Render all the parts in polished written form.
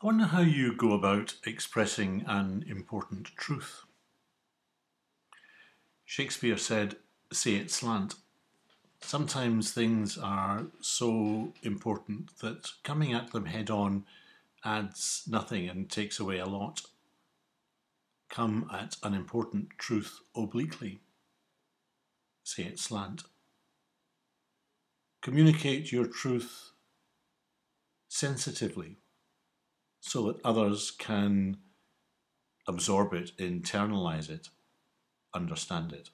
Wonder how you go about expressing an important truth. Shakespeare said, "Say it slant." Sometimes things are so important that coming at them head on adds nothing and takes away a lot. Come at an important truth obliquely. Say it slant. Communicate your truth sensitively so that others can absorb it, internalize it, understand it.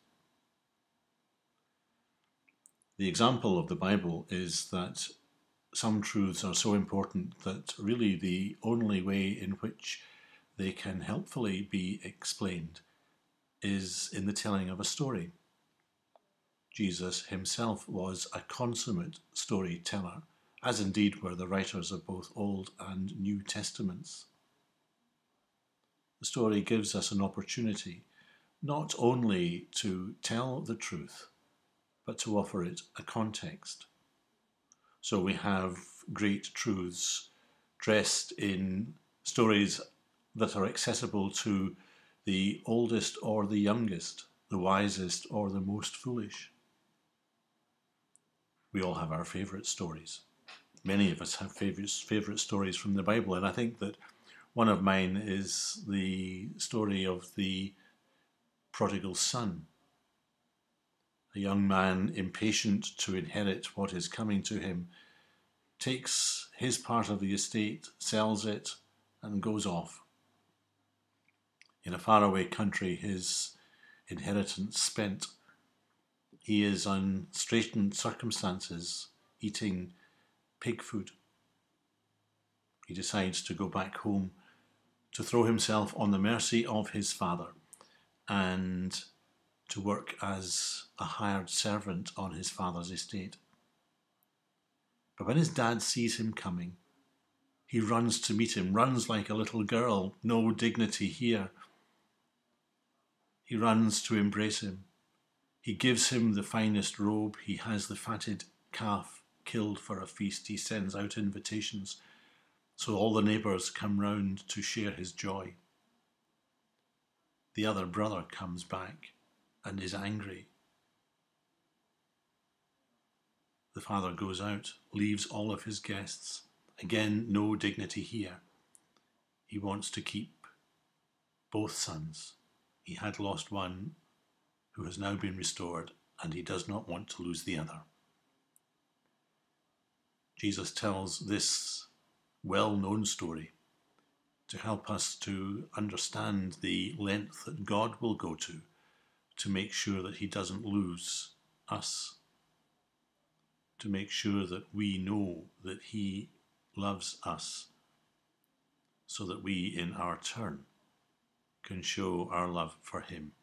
The example of the Bible is that some truths are so important that really the only way in which they can helpfully be explained is in the telling of a story. Jesus himself was a consummate storyteller, as indeed were the writers of both Old and New Testaments. The story gives us an opportunity not only to tell the truth, but to offer it a context. So we have great truths dressed in stories that are accessible to the oldest or the youngest, the wisest or the most foolish. We all have our favourite stories. Many of us have favourite stories from the Bible, and I think that one of mine is the story of the prodigal son. A young man impatient to inherit what is coming to him takes his part of the estate, sells it, and goes off. In a faraway country, his inheritance spent, he is on straitened circumstances, eating pig food. He decides to go back home, to throw himself on the mercy of his father, and to work as a hired servant on his father's estate. But when his dad sees him coming, he runs to meet him, runs like a little girl, no dignity here. He runs to embrace him. He gives him the finest robe. He has the fatted calf killed for a feast. He sends out invitations so all the neighbours come round to share his joy. The other brother comes back and is angry. The father goes out, leaves all of his guests. Again, no dignity here. He wants to keep both sons. He had lost one who has now been restored, and he does not want to lose the other. Jesus tells this well-known story to help us to understand the length that God will go to make sure that he doesn't lose us, to make sure that we know that he loves us, so that we in our turn can show our love for him.